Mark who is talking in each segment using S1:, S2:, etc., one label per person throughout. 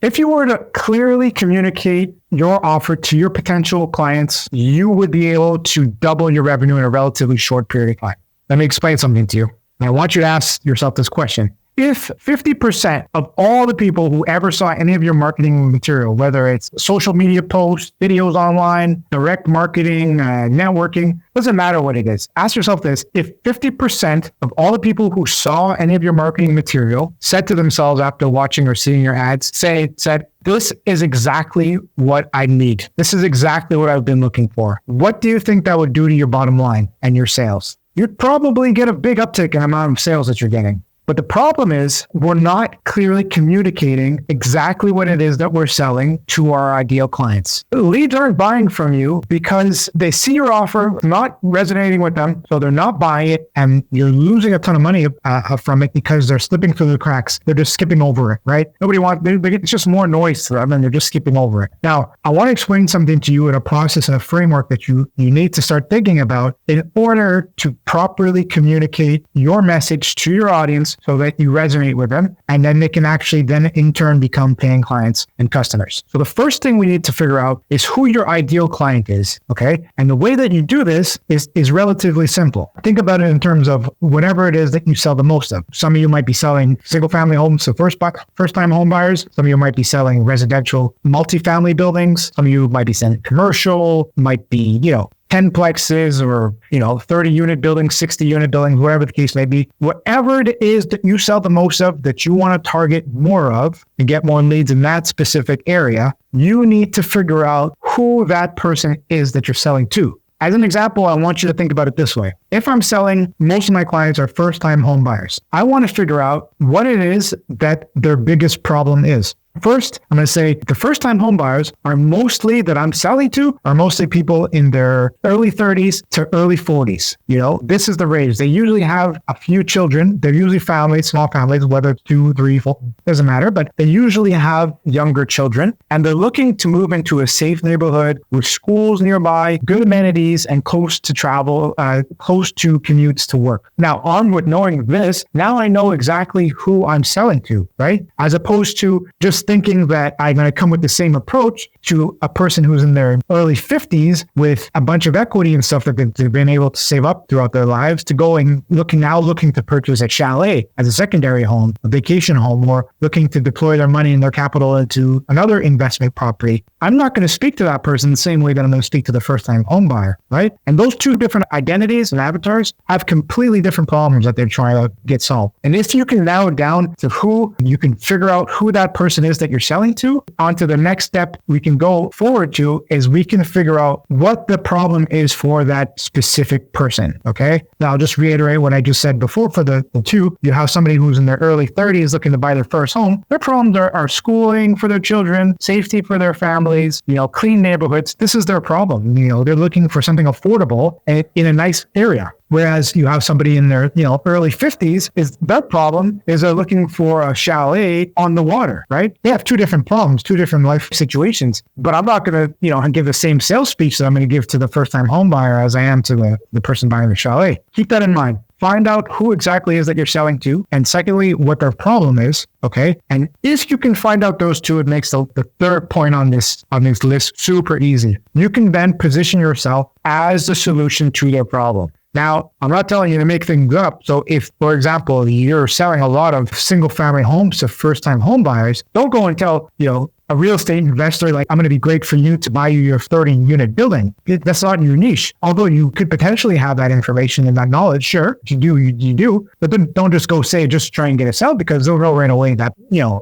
S1: If you were to clearly communicate your offer to your potential clients, you would be able to double your revenue in a relatively short period of time. Let me explain something to you. And I want you to ask yourself this question. If 50% of all the people who ever saw any of your marketing material, whether it's social media posts, videos online, direct marketing, networking, doesn't matter what it is. Ask yourself this. If 50% of all the people who saw any of your marketing material said to themselves after watching or seeing your ads, said, this is exactly what I need. This is exactly what I've been looking for. What do you think that would do to your bottom line and your sales? You'd probably get a big uptick in the amount of sales that you're getting. But the problem is we're not clearly communicating exactly what it is that we're selling to our ideal clients. Leads aren't buying from you because they see your offer not resonating with them, so they're not buying it, and you're losing a ton of money from it because they're slipping through the cracks. They're just skipping over it, right? Nobody wants, it's just more noise to them, and they're just skipping over it. Now, I want to explain something to you in a process and a framework that you need to start thinking about in order to properly communicate your message to your audience so that you resonate with them, and then they can actually then in turn become paying clients and customers. So the first thing we need to figure out is who your ideal client is, okay? And the way that you do this is relatively simple. Think about it in terms of whatever it is that you sell the most of. Some of you might be selling single-family homes to first-time home buyers. Some of you might be selling residential multifamily buildings. Some of you might be selling commercial, might be, 10 plexes or, 30 unit buildings, 60 unit buildings, whatever the case may be. Whatever it is that you sell the most of, that you want to target more of and get more leads in that specific area, you need to figure out who that person is that you're selling to. As an example, I want you to think about it this way. If I'm selling, most of my clients are first-time home buyers. I want to figure out what it is that their biggest problem is. First, I'm going to say the first-time home buyers are mostly that I'm selling to are mostly people in their early 30s to early 40s. This is the range. They usually have a few children. They're usually families, small families, whether it's 2, 3, 4, doesn't matter, but they usually have younger children, and they're looking to move into a safe neighborhood with schools nearby, good amenities, and close to travel, close to commutes to work. Now, armed with knowing this, now I know exactly who I'm selling to, right? As opposed to just thinking that I'm going to come with the same approach to a person who's in their early 50s with a bunch of equity and stuff that they've been able to save up throughout their lives to go and looking to purchase a chalet as a secondary home, a vacation home, or looking to deploy their money and their capital into another investment property. I'm not going to speak to that person the same way that I'm going to speak to the first-time home buyer, right? And those two different identities and avatars have completely different problems that they're trying to get solved. And if you can narrow it down to who, you can figure out who that person is that you're selling to, onto the next step we can go forward to is we can figure out what the problem is for that specific person, okay? Now, I'll just reiterate what I just said before for the two. You have somebody who's in their early 30s looking to buy their first home. Their problems are schooling for their children, safety for their families, clean neighborhoods. This is their problem. They're looking for something affordable and in a nice area. Whereas you have somebody in their, early 50s, is their problem is they're looking for a chalet on the water, right? They have two different problems, two different life situations. But I'm not going to, give the same sales speech that I'm going to give to the first-time home buyer as I am to the person buying the chalet. Keep that in mind. Find out who exactly is that you're selling to. And secondly, what their problem is. Okay. And if you can find out those two, it makes the third point on this list super easy. You can then position yourself as the solution to their problem. Now, I'm not telling you to make things up. So if, for example, you're selling a lot of single family homes to first-time home buyers, don't go and tell, a real estate investor, like, I'm going to be great for you to buy you your 30-unit building. That's not your niche. Although you could potentially have that information and that knowledge, sure, you do. But then don't just go say, just try and get a sell, because they'll know right away that,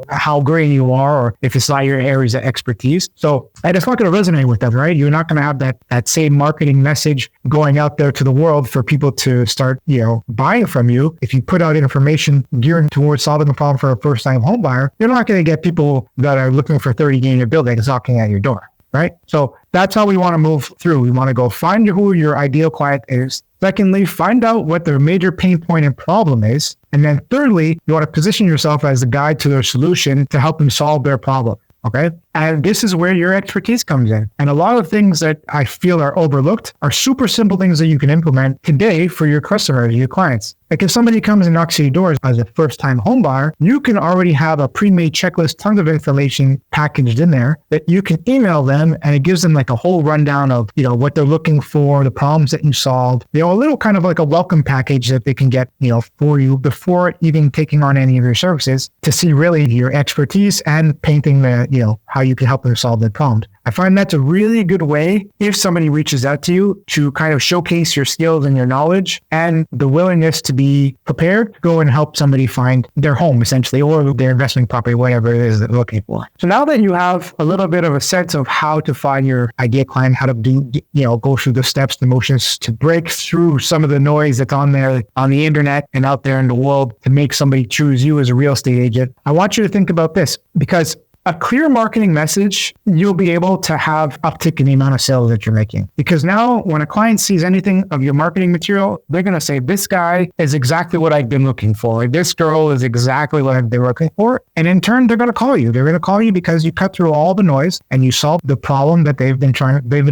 S1: how great you are, or if it's not your areas of expertise. So, and it's not going to resonate with them, right? You're not going to have that same marketing message going out there to the world for people to start, buying from you. If you put out information geared towards solving a problem for a first-time home buyer, you're not going to get people that are looking for 30-unit buildings knocking at your door, right? So that's how we want to move through. We want to go find who your ideal client is. Secondly, find out what their major pain point and problem is. And then thirdly, you want to position yourself as the guide to their solution to help them solve their problem. Okay. And this is where your expertise comes in. And a lot of things that I feel are overlooked are super simple things that you can implement today for your customers, your clients. Like if somebody comes and knocks at your doors as a first-time home buyer, you can already have a pre-made checklist, tons of information packaged in there that you can email them, and it gives them like a whole rundown of, what they're looking for, the problems that you solved, a little kind of like a welcome package that they can get, for you before even taking on any of your services to see really your expertise and painting the, how you can help them solve their problems. I find that's a really good way if somebody reaches out to you to kind of showcase your skills and your knowledge and the willingness to be prepared to go and help somebody find their home essentially, or their investment property, whatever it is that they're looking for. So now that you have a little bit of a sense of how to find your ideal client, how to go through the steps, the motions to break through some of the noise that's on there, on the internet and out there in the world to make somebody choose you as a real estate agent, I want you to think about this, because a clear marketing message, you'll be able to have uptick in the amount of sales that you're making. Because now when a client sees anything of your marketing material, they're going to say, this guy is exactly what I've been looking for. This girl is exactly what I've been looking for. And in turn, they're going to call you. They're going to call you because you cut through all the noise and you solve the problem that they've been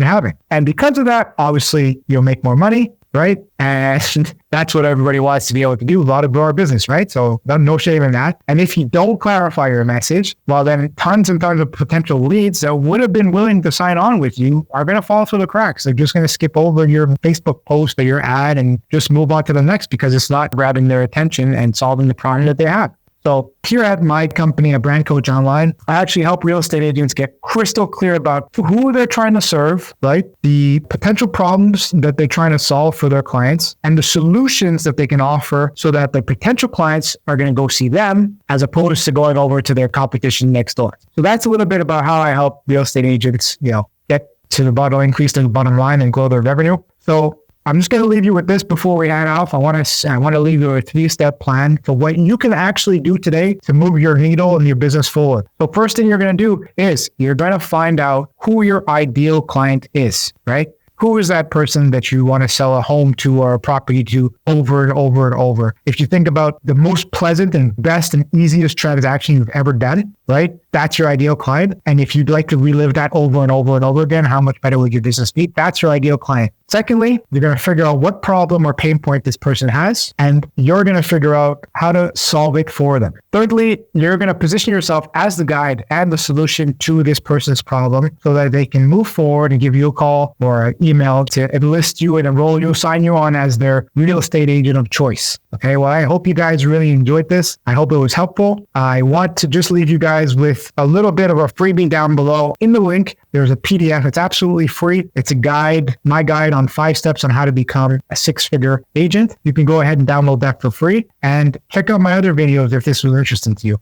S1: having. And because of that, obviously you'll make more money, right? And that's what everybody wants to be able to do. A lot of our business, right? So no shame in that. And if you don't clarify your message, well, then tons and tons of potential leads that would have been willing to sign on with you are going to fall through the cracks. They're just going to skip over your Facebook post or your ad and just move on to the next because it's not grabbing their attention and solving the problem that they have. So here at my company, at Brand Coach Online, I actually help real estate agents get crystal clear about who they're trying to serve, right? The potential problems that they're trying to solve for their clients and the solutions that they can offer so that the potential clients are going to go see them as opposed to going over to their competition next door. So that's a little bit about how I help real estate agents, get to the bottom, increase their bottom line and grow their revenue. So I'm just going to leave you with this before we head off. I want to leave you a 3-step plan for what you can actually do today to move your needle and your business forward. So first thing you're going to do is you're going to find out who your ideal client is, right? Who is that person that you want to sell a home to or a property to over and over and over? If you think about the most pleasant and best and easiest transaction you've ever done, right? That's your ideal client. And if you'd like to relive that over and over and over again, how much better would your business be? That's your ideal client. Secondly, you're going to figure out what problem or pain point this person has, and you're going to figure out how to solve it for them. Thirdly, you're going to position yourself as the guide and the solution to this person's problem so that they can move forward and give you a call or an email to enlist you and enroll you, sign you on as their real estate agent of choice. Okay, well, I hope you guys really enjoyed this. I hope it was helpful. I want to just leave you guys with a little bit of a freebie down below. In the link, there's a PDF. It's absolutely free. It's a guide, my guide on 5 steps on how to become a 6-figure agent. You can go ahead and download that for free and check out my other videos if this was interesting to you.